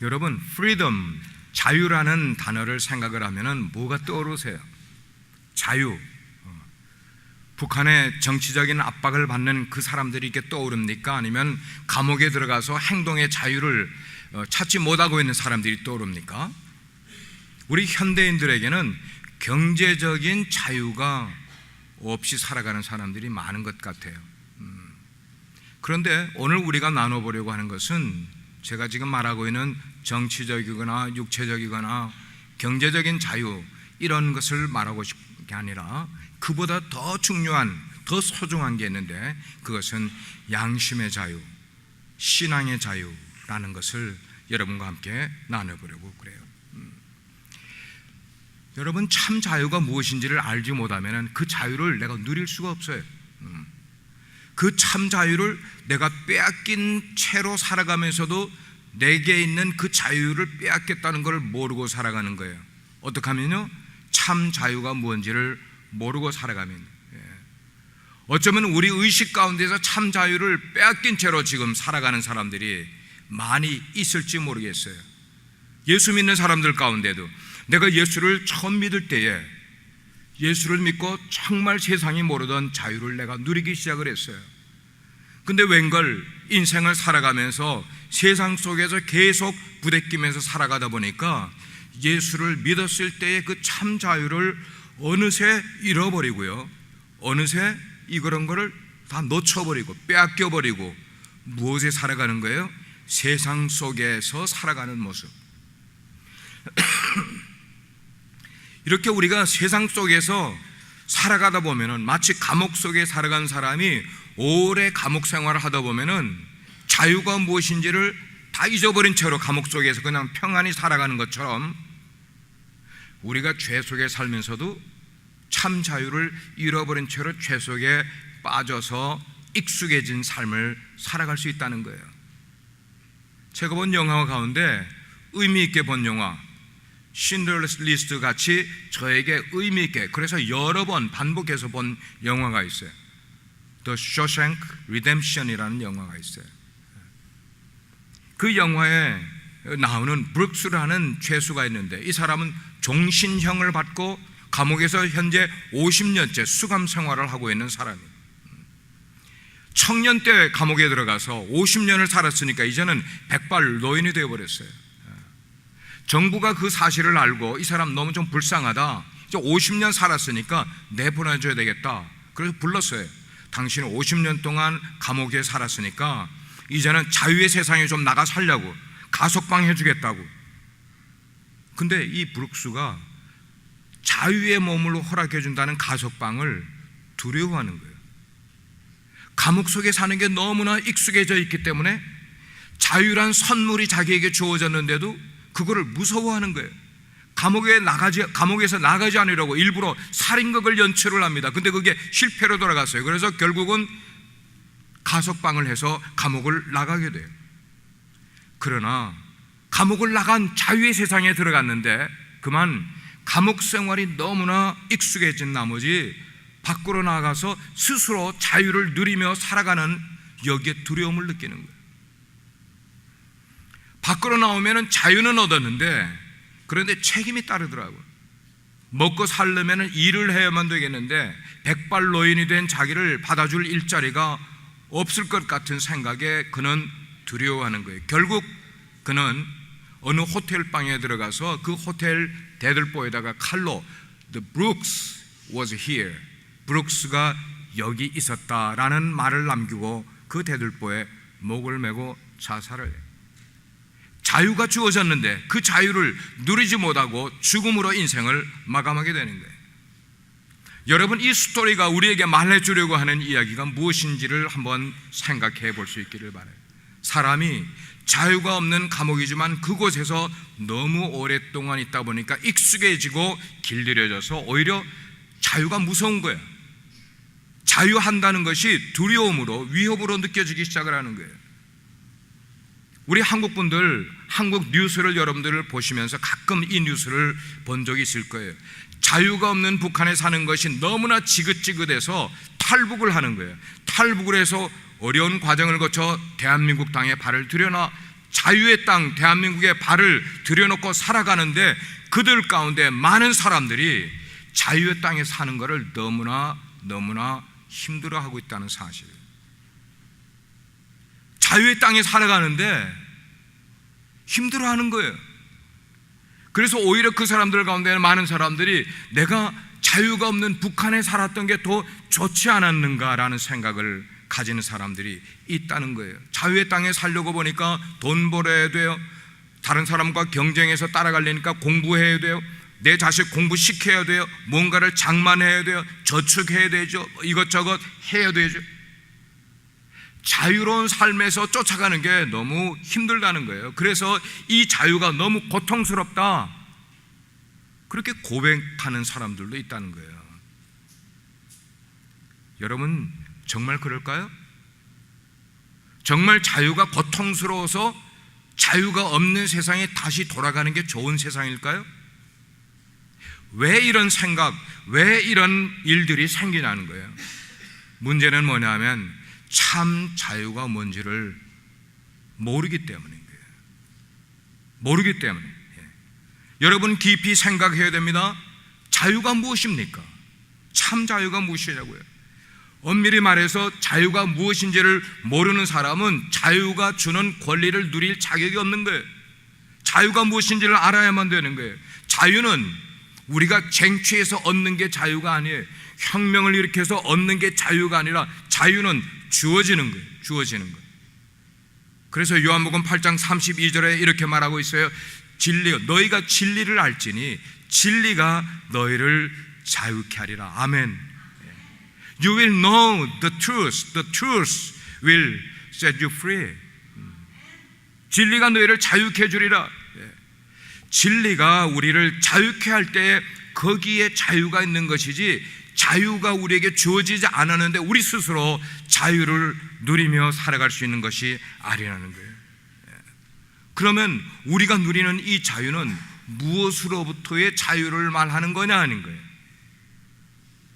여러분, freedom, 자유라는 단어를 생각을 하면은 뭐가 떠오르세요? 자유. 북한의 정치적인 압박을 받는 그 사람들이 이렇게 떠오릅니까? 아니면 감옥에 들어가서 행동의 자유를 찾지 못하고 있는 사람들이 떠오릅니까? 우리 현대인들에게는 경제적인 자유가 없이 살아가는 사람들이 많은 것 같아요. 그런데 오늘 우리가 나눠보려고 하는 것은 제가 지금 말하고 있는 정치적이거나 육체적이거나 경제적인 자유, 이런 것을 말하고 싶은 게 아니라 그보다 더 중요한, 더 소중한 게 있는데, 그것은 양심의 자유, 신앙의 자유라는 것을 여러분과 함께 나눠보려고 그래요. 여러분, 참 자유가 무엇인지를 알지 못하면 그 자유를 내가 누릴 수가 없어요. 그 참 자유를 내가 빼앗긴 채로 살아가면서도 내게 있는 그 자유를 빼앗겠다는 걸 모르고 살아가는 거예요. 어떻게 하면요? 참 자유가 뭔지를 모르고 살아가면, 어쩌면 우리 의식 가운데서 참 자유를 빼앗긴 채로 지금 살아가는 사람들이 많이 있을지 모르겠어요. 예수 믿는 사람들 가운데도 내가 예수를 처음 믿을 때에 예수를 믿고 정말 세상이 모르던 자유를 내가 누리기 시작을 했어요. 근데 웬걸 인생을 살아가면서 세상 속에서 계속 부대끼면서 살아가다 보니까 예수를 믿었을 때의 그 참 자유를 어느새 잃어버리고요, 어느새 이런 거를 다 놓쳐버리고 빼앗겨버리고 무엇에 살아가는 거예요? 세상 속에서 살아가는 모습. 이렇게 우리가 세상 속에서 살아가다 보면은 마치 감옥 속에 살아간 사람이 오래 감옥 생활을 하다 보면은 자유가 무엇인지를 다 잊어버린 채로 감옥 속에서 그냥 평안히 살아가는 것처럼, 우리가 죄 속에 살면서도 참 자유를 잃어버린 채로 죄 속에 빠져서 익숙해진 삶을 살아갈 수 있다는 거예요. 제가 본 영화 가운데 의미 있게 본 영화, 신들러스 리스트 같이 저에게 의미 있게, 그래서 여러 번 반복해서 본 영화가 있어요. The Shawshank Redemption이라는 영화가 있어요. 그 영화에 나오는 브룩스라는 죄수가 있는데, 이 사람은 종신형을 받고 감옥에서 현재 50년째 수감 생활을 하고 있는 사람이에요. 청년 때 감옥에 들어가서 50년을 살았으니까 이제는 백발 노인이 되어버렸어요. 정부가 그 사실을 알고 이 사람 너무 좀 불쌍하다, 이제 50년 살았으니까 내보내줘야 되겠다. 그래서 불렀어요. 당신은 50년 동안 감옥에 살았으니까 이제는 자유의 세상에 좀 나가 살려고 가석방 해주겠다고. 근데 이 브룩스가 자유의 몸을 허락해준다는 가석방을 두려워하는 거예요. 감옥 속에 사는 게 너무나 익숙해져 있기 때문에 자유란 선물이 자기에게 주어졌는데도 그거를 무서워하는 거예요. 감옥에서 나가지 않으려고 일부러 살인극을 연출을 합니다. 근데 그게 실패로 돌아갔어요. 그래서 결국은 가석방을 해서 감옥을 나가게 돼요. 그러나 감옥을 나간 자유의 세상에 들어갔는데 그만 감옥 생활이 너무나 익숙해진 나머지 밖으로 나가서 스스로 자유를 누리며 살아가는 여기에 두려움을 느끼는 거예요. 밖으로 나오면 자유는 얻었는데, 그런데 책임이 따르더라고요. 먹고 살려면 일을 해야만 되겠는데 백발 노인이 된 자기를 받아줄 일자리가 없을 것 같은 생각에 그는 두려워하는 거예요. 결국 그는 어느 호텔 방에 들어가서 그 호텔 대들보에다가 칼로 The Brooks was here, 브룩스가 여기 있었다라는 말을 남기고 그 대들보에 목을 메고 자살을 해요. 자유가 주어졌는데 그 자유를 누리지 못하고 죽음으로 인생을 마감하게 되는 거예요. 여러분, 이 스토리가 우리에게 말해주려고 하는 이야기가 무엇인지를 한번 생각해 볼 수 있기를 바라요. 사람이 자유가 없는 감옥이지만 그곳에서 너무 오랫동안 있다 보니까 익숙해지고 길들여져서 오히려 자유가 무서운 거예요. 자유한다는 것이 두려움으로, 위협으로 느껴지기 시작을 하는 거예요. 우리 한국 분들, 한국 뉴스를 여러분들을 보시면서 가끔 이 뉴스를 본 적이 있을 거예요. 자유가 없는 북한에 사는 것이 너무나 지긋지긋해서 탈북을 하는 거예요. 탈북을 해서 어려운 과정을 거쳐 대한민국 땅에 발을 들여놔 자유의 땅 대한민국에 발을 들여놓고 살아가는데 그들 가운데 많은 사람들이 자유의 땅에 사는 것을 너무나 힘들어하고 있다는 사실. 자유의 땅에 살아가는데 힘들어하는 거예요. 그래서 오히려 그 사람들 가운데는 많은 사람들이 내가 자유가 없는 북한에 살았던 게 더 좋지 않았는가라는 생각을 가지는 사람들이 있다는 거예요. 자유의 땅에 살려고 보니까 돈 벌어야 돼요. 다른 사람과 경쟁해서 따라가려니까 공부해야 돼요. 내 자식 공부시켜야 돼요. 뭔가를 장만해야 돼요. 저축해야 되죠. 이것저것 해야 되죠. 자유로운 삶에서 쫓아가는 게 너무 힘들다는 거예요. 그래서 이 자유가 너무 고통스럽다, 그렇게 고백하는 사람들도 있다는 거예요. 여러분, 정말 그럴까요? 정말 자유가 고통스러워서 자유가 없는 세상에 다시 돌아가는 게 좋은 세상일까요? 왜 이런 생각, 왜 이런 일들이 생기냐는 거예요. 문제는 뭐냐면 참 자유가 뭔지를 모르기 때문인 거예요. 모르기 때문에. 여러분 깊이 생각해야 됩니다. 자유가 무엇입니까? 참 자유가 무엇이냐고요. 엄밀히 말해서 자유가 무엇인지를 모르는 사람은 자유가 주는 권리를 누릴 자격이 없는 거예요. 자유가 무엇인지를 알아야만 되는 거예요. 자유는 우리가 쟁취해서 얻는 게 자유가 아니에요. 혁명을 일으켜서 얻는 게 자유가 아니라 자유는 주어지는 거예요. 주어지는 거예요. 그래서 요한복음 8장 32절에 이렇게 말하고 있어요. 너희가 진리를 알지니 진리가 너희를 자유케 하리라. 아멘. You will know the truth will set you free. 진리가 너희를 자유케 해주리라. 진리가 우리를 자유케 할 때에 거기에 자유가 있는 것이지, 자유가 우리에게 주어지지 않았는데 우리 스스로 자유를 누리며 살아갈 수 있는 것이 아니라는 거예요. 그러면 우리가 누리는 이 자유는 무엇으로부터의 자유를 말하는 거냐 아닌 거예요.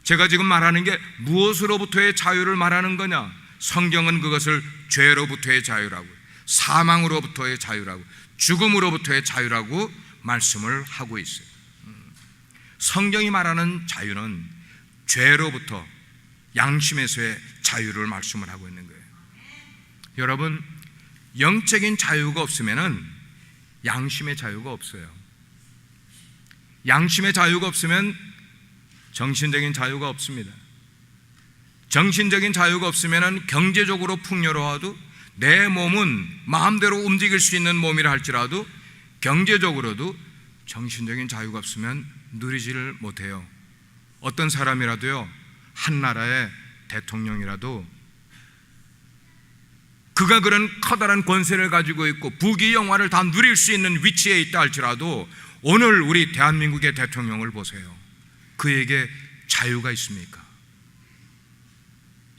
제가 지금 말하는 게 무엇으로부터의 자유를 말하는 거냐? 성경은 그것을 죄로부터의 자유라고, 사망으로부터의 자유라고, 죽음으로부터의 자유라고 말씀을 하고 있어요. 성경이 말하는 자유는 죄로부터, 양심에서의 자유를 말씀을 하고 있는 거예요. 여러분, 영적인 자유가 없으면은 양심의 자유가 없어요. 양심의 자유가 없으면 정신적인 자유가 없습니다. 정신적인 자유가 없으면 경제적으로 풍요로워도 내 몸은 마음대로 움직일 수 있는 몸이라 할지라도 경제적으로도 정신적인 자유가 없으면 누리지를 못해요. 어떤 사람이라도요, 한 나라의 대통령이라도 그가 그런 커다란 권세를 가지고 있고 부귀 영화를 다 누릴 수 있는 위치에 있다 할지라도 오늘 우리 대한민국의 대통령을 보세요. 그에게 자유가 있습니까?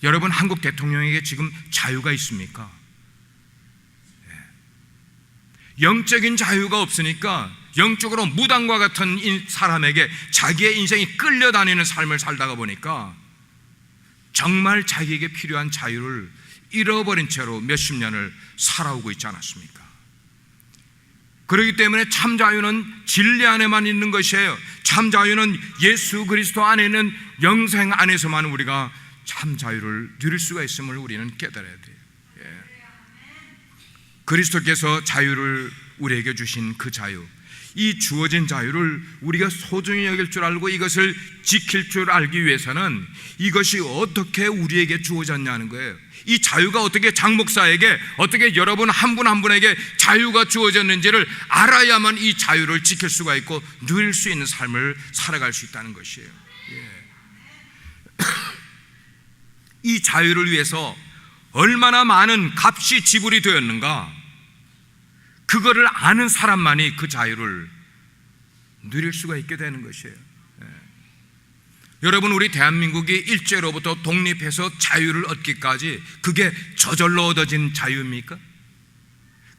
여러분, 한국 대통령에게 지금 자유가 있습니까? 영적인 자유가 없으니까 영적으로 무당과 같은 사람에게 자기의 인생이 끌려다니는 삶을 살다가 보니까 정말 자기에게 필요한 자유를 잃어버린 채로 몇십 년을 살아오고 있지 않았습니까? 그렇기 때문에 참 자유는 진리 안에만 있는 것이에요. 참 자유는 예수 그리스도 안에 있는 영생 안에서만 우리가 참 자유를 누릴 수가 있음을 우리는 깨달아야 돼요. 그리스도께서 자유를 우리에게 주신 그 자유, 이 주어진 자유를 우리가 소중히 여길 줄 알고 이것을 지킬 줄 알기 위해서는 이것이 어떻게 우리에게 주어졌냐는 거예요. 이 자유가 어떻게 장 목사에게, 어떻게 여러분 한 분 한 분에게 자유가 주어졌는지를 알아야만 이 자유를 지킬 수가 있고 누릴 수 있는 삶을 살아갈 수 있다는 것이에요. 이 자유를 위해서 얼마나 많은 값이 지불이 되었는가, 그거를 아는 사람만이 그 자유를 누릴 수가 있게 되는 것이에요. 여러분, 우리 대한민국이 일제로부터 독립해서 자유를 얻기까지 그게 저절로 얻어진 자유입니까?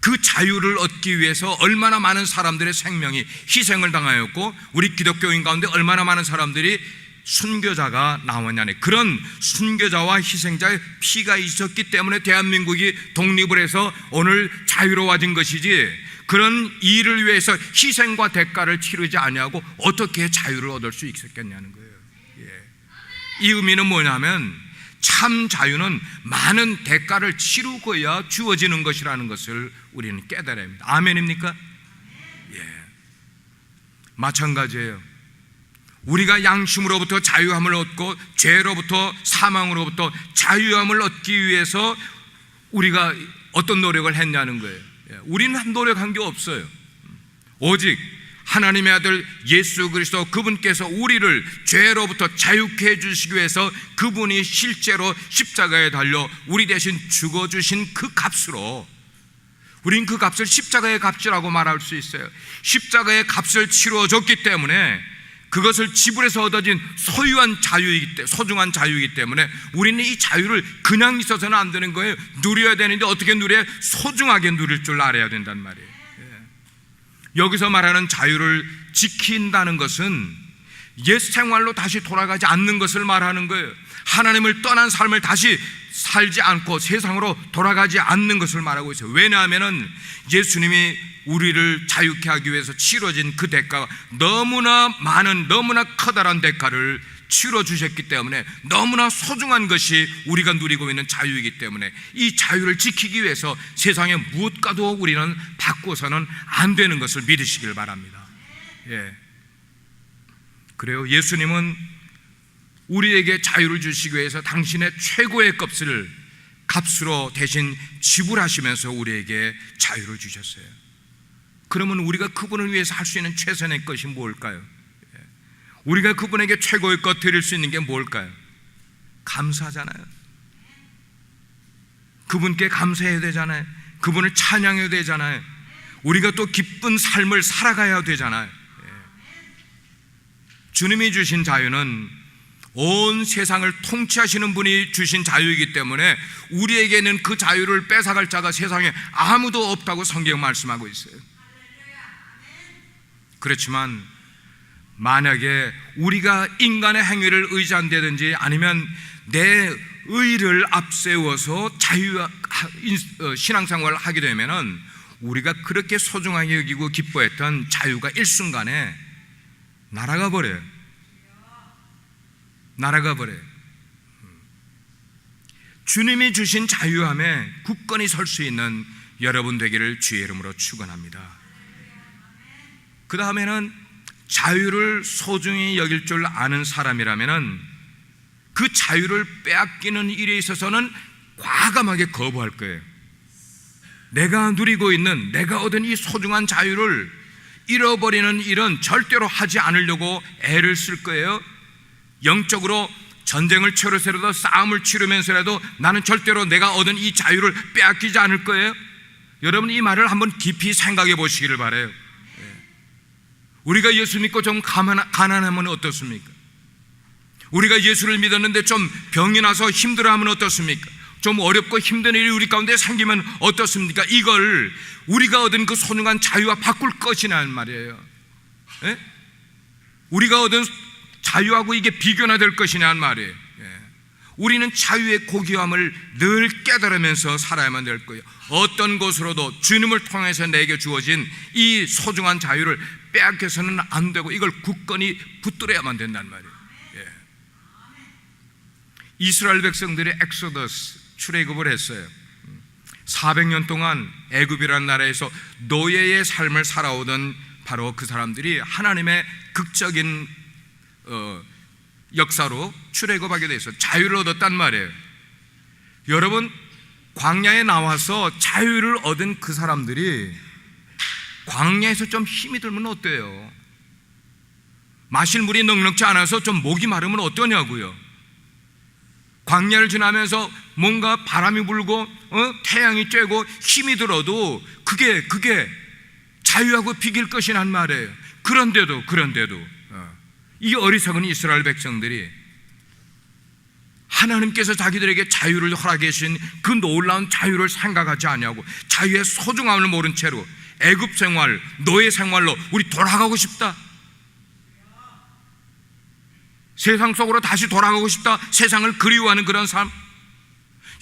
그 자유를 얻기 위해서 얼마나 많은 사람들의 생명이 희생을 당하였고 우리 기독교인 가운데 얼마나 많은 사람들이 순교자가 나왔냐네. 그런 순교자와 희생자의 피가 있었기 때문에 대한민국이 독립을 해서 오늘 자유로워진 것이지, 그런 일을 위해서 희생과 대가를 치르지 아니하고 어떻게 자유를 얻을 수 있었겠냐는 거예요. 이 의미는 뭐냐면 참 자유는 많은 대가를 치르고야 주어지는 것이라는 것을 우리는 깨달아야 합니다. 아멘입니까? 마찬가지예요. 우리가 양심으로부터 자유함을 얻고 죄로부터 사망으로부터 자유함을 얻기 위해서 우리가 어떤 노력을 했냐는 거예요. 우리는 노력한 게 없어요. 오직 하나님의 아들 예수 그리스도, 그분께서 우리를 죄로부터 자유케 해주시기 위해서 그분이 실제로 십자가에 달려 우리 대신 죽어주신 그 값으로, 우린 그 값을 십자가의 값이라고 말할 수 있어요. 십자가의 값을 치루어줬기 때문에 그것을 지불해서 얻어진 소유한 자유이기 때문에, 소중한 자유이기 때문에 우리는 이 자유를 그냥 있어서는 안 되는 거예요. 누려야 되는데 어떻게 누려야? 소중하게 누릴 줄 알아야 된단 말이에요. 여기서 말하는 자유를 지킨다는 것은 옛 생활로 다시 돌아가지 않는 것을 말하는 거예요. 하나님을 떠난 삶을 다시 살지 않고 세상으로 돌아가지 않는 것을 말하고 있어요. 왜냐하면 예수님이 우리를 자유케 하기 위해서 치러진 그 대가가 너무나 많은, 너무나 커다란 대가를 치러주셨기 때문에 너무나 소중한 것이 우리가 누리고 있는 자유이기 때문에 이 자유를 지키기 위해서 세상에 무엇과도 우리는 바꿔서는 안 되는 것을 믿으시길 바랍니다. 그래요. 예수님은 우리에게 자유를 주시기 위해서 당신의 최고의 값으로 대신 지불하시면서 우리에게 자유를 주셨어요. 그러면 우리가 그분을 위해서 할 수 있는 최선의 것이 뭘까요? 우리가 그분에게 최고의 것 드릴 수 있는 게 뭘까요? 감사잖아요. 그분께 감사해야 되잖아요. 그분을 찬양해야 되잖아요. 우리가 또 기쁜 삶을 살아가야 되잖아요. 주님이 주신 자유는 온 세상을 통치하시는 분이 주신 자유이기 때문에 우리에게는 그 자유를 뺏어갈 자가 세상에 아무도 없다고 성경 말씀하고 있어요. 그렇지만 만약에 우리가 인간의 행위를 의지한다든지 아니면 내 의를 앞세워서 신앙생활을 하게 되면은 우리가 그렇게 소중하게 여기고 기뻐했던 자유가 일순간에 날아가 버려요. 주님이 주신 자유함에 굳건히 설 수 있는 여러분 되기를 주의 이름으로 축원합니다. 그 다음에는 자유를 소중히 여길 줄 아는 사람이라면은 그 자유를 빼앗기는 일에 있어서는 과감하게 거부할 거예요. 내가 누리고 있는, 내가 얻은 이 소중한 자유를 잃어버리는 일은 절대로 하지 않으려고 애를 쓸 거예요. 영적으로 전쟁을 치르면서라도 싸움을 치르면서라도 나는 절대로 내가 얻은 이 자유를 빼앗기지 않을 거예요. 여러분, 이 말을 한번 깊이 생각해 보시기를 바라요. 우리가 예수 믿고 좀 가난하면 어떻습니까? 우리가 예수를 믿었는데 좀 병이 나서 힘들어하면 어떻습니까? 좀 어렵고 힘든 일이 우리 가운데 생기면 어떻습니까? 이걸 우리가 얻은 그 소중한 자유와 바꿀 것이냐는 말이에요. 우리가 얻은 자유하고 이게 비교나 될 것이냐는 말이에요. 우리는 자유의 고귀함을 늘 깨달으면서 살아야만 될 거예요. 어떤 곳으로도 주님을 통해서 내게 주어진 이 소중한 자유를 빼앗겨서는 안 되고 이걸 굳건히 붙들어야만 된단 말이에요. 이스라엘 백성들이 엑소더스, 출애굽을 했어요. 400년 동안 애굽이라는 나라에서 노예의 삶을 살아오던 바로 그 사람들이 하나님의 극적인 역사로 출애굽하게 돼서 자유를 얻었단 말이에요. 여러분, 광야에 나와서 자유를 얻은 그 사람들이 광야에서 좀 힘이 들면 어때요? 마실 물이 넉넉지 않아서 좀 목이 마르면 어떠냐고요? 광야를 지나면서 뭔가 바람이 불고 태양이 쬐고 힘이 들어도 그게 자유하고 비길 것이란 말이에요. 그런데도 이 어리석은 이스라엘 백성들이 하나님께서 자기들에게 자유를 허락해 주신 그 놀라운 자유를 생각하지 않냐고, 자유의 소중함을 모른 채로 애굽 생활, 노예 생활로 우리 돌아가고 싶다, 세상 속으로 다시 돌아가고 싶다, 세상을 그리워하는 그런 삶.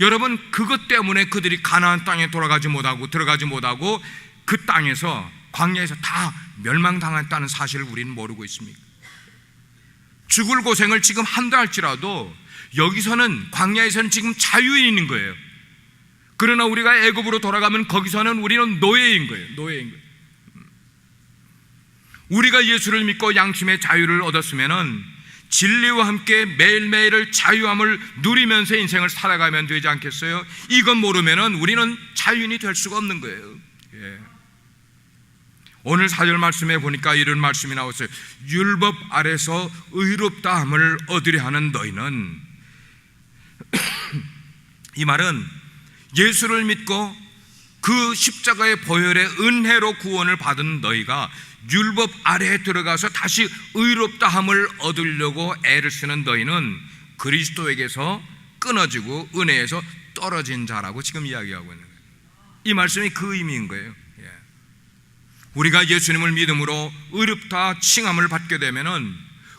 여러분, 그것 때문에 그들이 가나안 땅에 들어가지 못하고 그 땅에서, 광야에서 다 멸망당했다는 사실을 우리는 모르고 있습니다. 죽을 고생을 지금 한다 할지라도 여기서는, 광야에서는 지금 자유에 있는 거예요. 그러나 우리가 애굽으로 돌아가면 거기서는 우리는 노예인 거예요. 우리가 예수를 믿고 양심의 자유를 얻었으면은 진리와 함께 매일매일을 자유함을 누리면서 인생을 살아가면 되지 않겠어요? 이건 모르면은 우리는 자유인이 될 수가 없는 거예요. 예. 오늘 4절 말씀에 보니까 이런 말씀이 나왔어요. 율법 아래서 의롭다함을 얻으려 하는 너희는 이 말은 예수를 믿고 그 십자가의 보혈의 은혜로 구원을 받은 너희가 율법 아래에 들어가서 다시 의롭다함을 얻으려고 애를 쓰는 너희는 그리스도에게서 끊어지고 은혜에서 떨어진 자라고 지금 이야기하고 있는 거예요. 이 말씀이 그 의미인 거예요. 우리가 예수님을 믿음으로 의롭다 칭함을 받게 되면은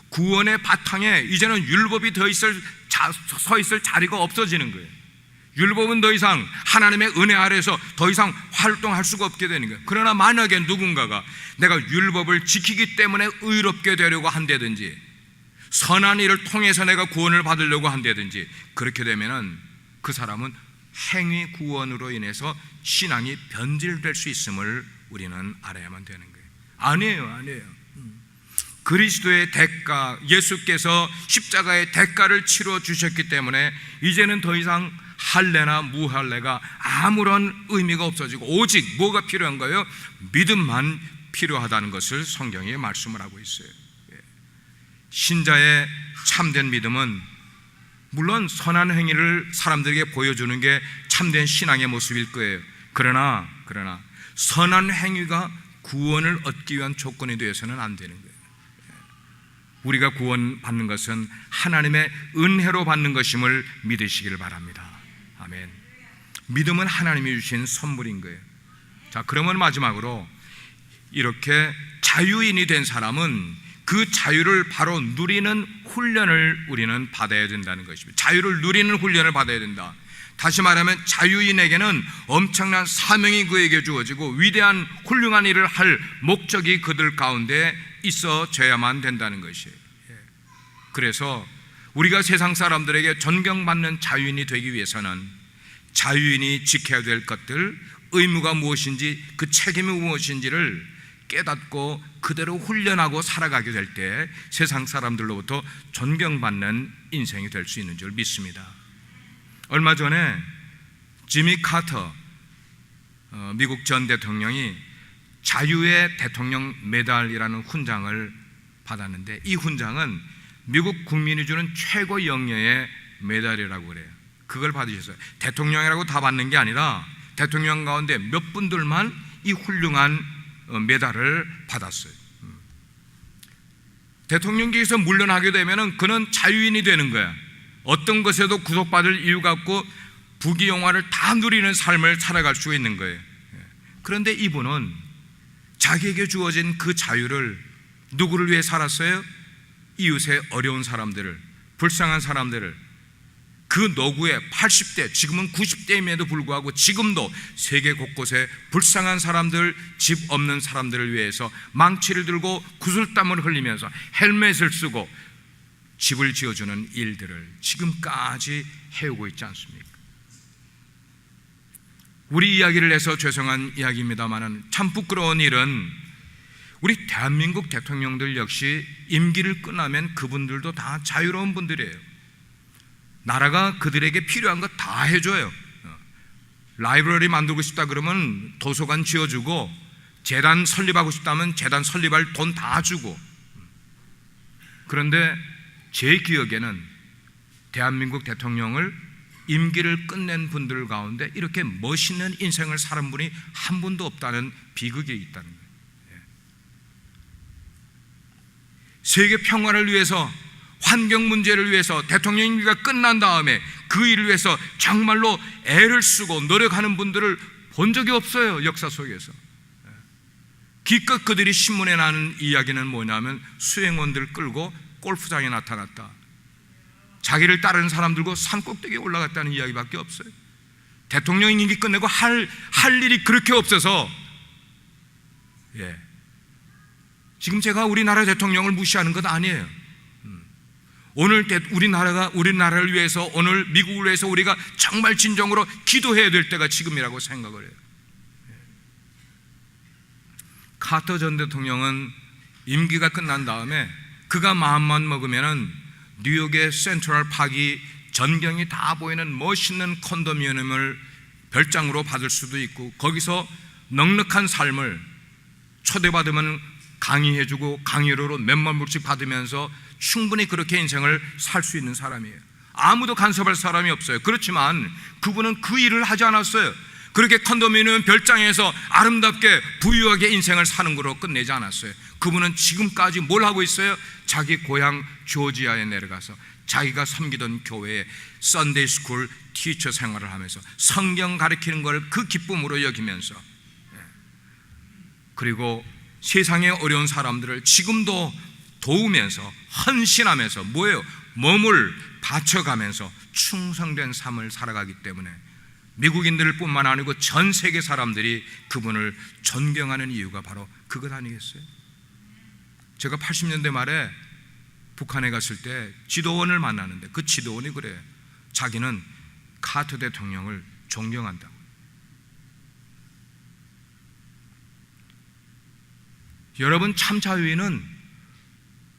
구원의 바탕에 이제는 율법이 서 있을 자리가 없어지는 거예요. 율법은 더 이상 하나님의 은혜 아래에서 더 이상 활동할 수가 없게 되는 거예요. 그러나 만약에 누군가가 내가 율법을 지키기 때문에 의롭게 되려고 한다든지, 선한 일을 통해서 내가 구원을 받으려고 한다든지, 그렇게 되면은 그 사람은 행위 구원으로 인해서 신앙이 변질될 수 있음을 우리는 알아야만 되는 거예요. 아니에요. 그리스도의 대가, 예수께서 십자가의 대가를 치러 주셨기 때문에 이제는 더 이상 할례나 무할례가 아무런 의미가 없어지고 오직 뭐가 필요한 거예요? 믿음만 필요하다는 것을 성경이 말씀을 하고 있어요. 신자의 참된 믿음은 물론 선한 행위를 사람들에게 보여주는 게 참된 신앙의 모습일 거예요. 그러나 선한 행위가 구원을 얻기 위한 조건이 되어서는 안 되는 거예요. 우리가 구원받는 것은 하나님의 은혜로 받는 것임을 믿으시길 바랍니다. 아멘. 믿음은 하나님이 주신 선물인 거예요. 자, 그러면 마지막으로 이렇게 자유인이 된 사람은 그 자유를 바로 누리는 훈련을 우리는 받아야 된다는 것입니다. 자유를 누리는 훈련을 받아야 된다. 다시 말하면 자유인에게는 엄청난 사명이 그에게 주어지고 위대한 훌륭한 일을 할 목적이 그들 가운데 있어져야만 된다는 것이에요. 그래서 우리가 세상 사람들에게 존경받는 자유인이 되기 위해서는 자유인이 지켜야 될 것들, 의무가 무엇인지, 그 책임이 무엇인지를 깨닫고 그대로 훈련하고 살아가게 될 때 세상 사람들로부터 존경받는 인생이 될 수 있는 줄 믿습니다. 얼마 전에 지미 카터 미국 전 대통령이 자유의 대통령 메달이라는 훈장을 받았는데, 이 훈장은 미국 국민이 주는 최고 영예의 메달이라고 그래요. 그걸 받으셨어요. 대통령이라고 다 받는 게 아니라 대통령 가운데 몇 분들만 이 훌륭한 메달을 받았어요. 대통령직에서 물러나게 되면 그는 자유인이 되는 거야. 어떤 것에도 구속받을 이유가 없고 부귀영화를 다 누리는 삶을 살아갈 수 있는 거예요. 그런데 이분은 자기에게 주어진 그 자유를 누구를 위해 살았어요? 이웃의 어려운 사람들을, 불쌍한 사람들을, 그 노구에 80대, 지금은 90대임에도 불구하고 지금도 세계 곳곳에 불쌍한 사람들, 집 없는 사람들을 위해서 망치를 들고 구슬땀을 흘리면서 헬멧을 쓰고 집을 지어주는 일들을 지금까지 해오고 있지 않습니까? 우리 이야기를 해서 죄송한 이야기입니다만 참 부끄러운 일은 우리 대한민국 대통령들 역시 임기를 끝나면 그분들도 다 자유로운 분들이에요. 나라가 그들에게 필요한 거 다 해줘요. 라이브러리 만들고 싶다 그러면 도서관 지어주고, 재단 설립하고 싶다면 재단 설립할 돈 다 주고. 그런데 제 기억에는 대한민국 대통령을 임기를 끝낸 분들 가운데 이렇게 멋있는 인생을 살은 분이 한 분도 없다는 비극이 있다는 거예요. 세계 평화를 위해서, 환경 문제를 위해서 대통령 임기가 끝난 다음에 그 일을 위해서 정말로 애를 쓰고 노력하는 분들을 본 적이 없어요. 역사 속에서. 기껏 그들이 신문에 나는 이야기는 뭐냐면 수행원들 끌고 골프장에 나타났다. 자기를 따르는 사람들과 산 꼭대기에 올라갔다는 이야기밖에 없어요. 대통령 임기 끝내고 할 일이 그렇게 없어서, 지금 제가 우리나라 대통령을 무시하는 것 아니에요. 오늘 우리나라를 위해서, 오늘 미국을 위해서 우리가 정말 진정으로 기도해야 될 때가 지금이라고 생각을 해요. 카터 전 대통령은 임기가 끝난 다음에 그가 마음만 먹으면은 뉴욕의 센트럴 파크이 전경이 다 보이는 멋있는 컨도미니엄을 별장으로 받을 수도 있고, 거기서 넉넉한 삶을 초대받으면 강의해주고 강의료로 몇만 불씩 받으면서 충분히 그렇게 인생을 살 수 있는 사람이에요. 아무도 간섭할 사람이 없어요. 그렇지만 그분은 그 일을 하지 않았어요. 그렇게 컨도미니엄 별장에서 아름답게 부유하게 인생을 사는 거로 끝내지 않았어요. 그분은 지금까지 뭘 하고 있어요? 자기 고향 조지아에 내려가서 자기가 섬기던 교회에 썬데이 스쿨 티처 생활을 하면서 성경 가르치는 걸 그 기쁨으로 여기면서, 그리고 세상의 어려운 사람들을 지금도 도우면서 헌신하면서 뭐예요? 몸을 바쳐가면서 충성된 삶을 살아가기 때문에 미국인들 뿐만 아니고 전 세계 사람들이 그분을 존경하는 이유가 바로 그것 아니겠어요? 제가 80년대 말에 북한에 갔을 때 지도원을 만나는데 그 지도원이 그래요. 자기는 카터 대통령을 존경한다고. 여러분, 참 자유인은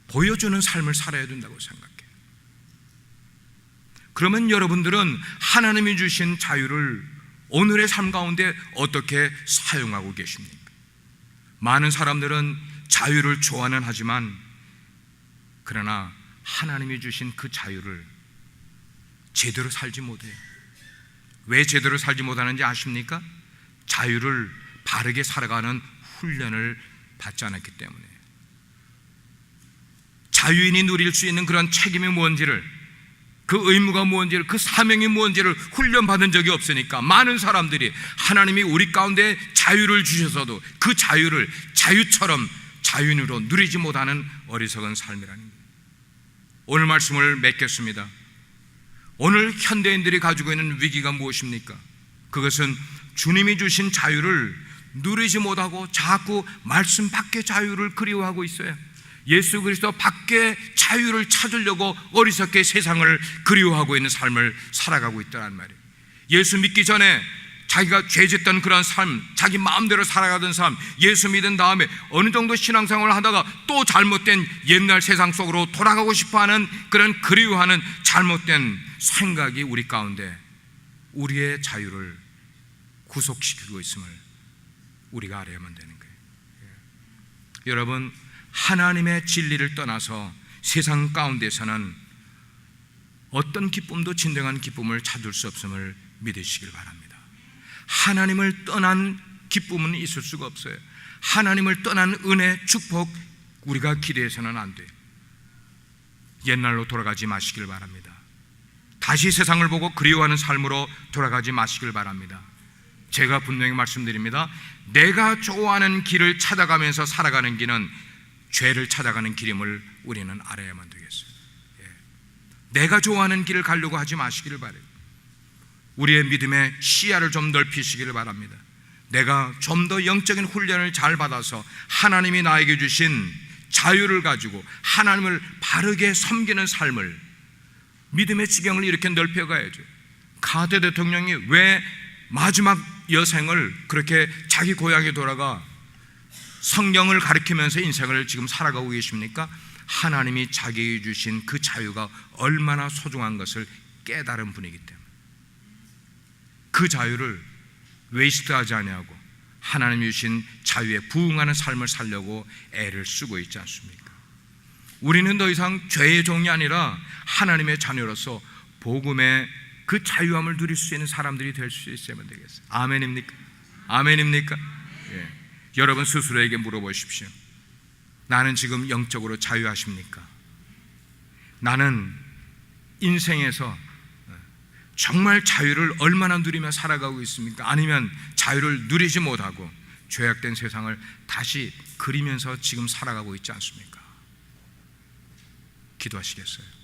보여주는 삶을 살아야 된다고 생각해요. 그러면 여러분들은 하나님이 주신 자유를 오늘의 삶 가운데 어떻게 사용하고 계십니까? 많은 사람들은 자유를 좋아는 하지만, 그러나 하나님이 주신 그 자유를 제대로 살지 못해요. 왜 제대로 살지 못하는지 아십니까? 자유를 바르게 살아가는 훈련을 받지 않았기 때문에. 자유인이 누릴 수 있는 그런 책임이 뭔지를, 그 의무가 뭔지를, 그 사명이 뭔지를 훈련받은 적이 없으니까 많은 사람들이 하나님이 우리 가운데 자유를 주셔서도 그 자유를 자유처럼 자유인으로 누리지 못하는 어리석은 삶이라는 거예요. 오늘 말씀을 맺겠습니다. 오늘 현대인들이 가지고 있는 위기가 무엇입니까? 그것은 주님이 주신 자유를 누리지 못하고 자꾸 말씀 밖의 자유를 그리워하고 있어요. 예수 그리스도 밖의 자유를 찾으려고 어리석게 세상을 그리워하고 있는 삶을 살아가고 있다는 말이에요. 예수 믿기 전에 자기가 죄짓던 그런 삶, 자기 마음대로 살아가던 삶, 예수 믿은 다음에 어느 정도 신앙생활을 하다가 또 잘못된 옛날 세상 속으로 돌아가고 싶어하는 그런 그리워하는 잘못된 생각이 우리 가운데 우리의 자유를 구속시키고 있음을 우리가 알아야만 되는 거예요. 여러분, 하나님의 진리를 떠나서 세상 가운데서는 어떤 기쁨도 진정한 기쁨을 찾을 수 없음을 믿으시길 바랍니다. 하나님을 떠난 기쁨은 있을 수가 없어요. 하나님을 떠난 은혜, 축복 우리가 기대해서는 안 돼요. 옛날로 돌아가지 마시길 바랍니다. 다시 세상을 보고 그리워하는 삶으로 돌아가지 마시길 바랍니다. 제가 분명히 말씀드립니다. 내가 좋아하는 길을 찾아가면서 살아가는 길은 죄를 찾아가는 길임을 우리는 알아야만 되겠어요. 내가 좋아하는 길을 가려고 하지 마시기를 바라요. 우리의 믿음의 시야를 좀 넓히시기를 바랍니다. 내가 좀 더 영적인 훈련을 잘 받아서 하나님이 나에게 주신 자유를 가지고 하나님을 바르게 섬기는 삶을, 믿음의 지경을 이렇게 넓혀가야죠. 카터 대통령이 왜 마지막 여생을 그렇게 자기 고향에 돌아가 성경을 가르치면서 인생을 지금 살아가고 계십니까? 하나님이 자기에게 주신 그 자유가 얼마나 소중한 것을 깨달은 분이기 때문에 그 자유를 웨이스트하지 아니하고 하나님이 주신 자유에 부응하는 삶을 살려고 애를 쓰고 있지 않습니까? 우리는 더 이상 죄의 종이 아니라 하나님의 자녀로서 복음의 그 자유함을 누릴 수 있는 사람들이 될 수 있으면 되겠어요. 아멘입니까? 아멘입니까? 여러분 스스로에게 물어보십시오. 나는 지금 영적으로 자유하십니까? 나는 인생에서 정말 자유를 얼마나 누리며 살아가고 있습니까? 아니면 자유를 누리지 못하고 죄악된 세상을 다시 그리면서 지금 살아가고 있지 않습니까? 기도하시겠어요?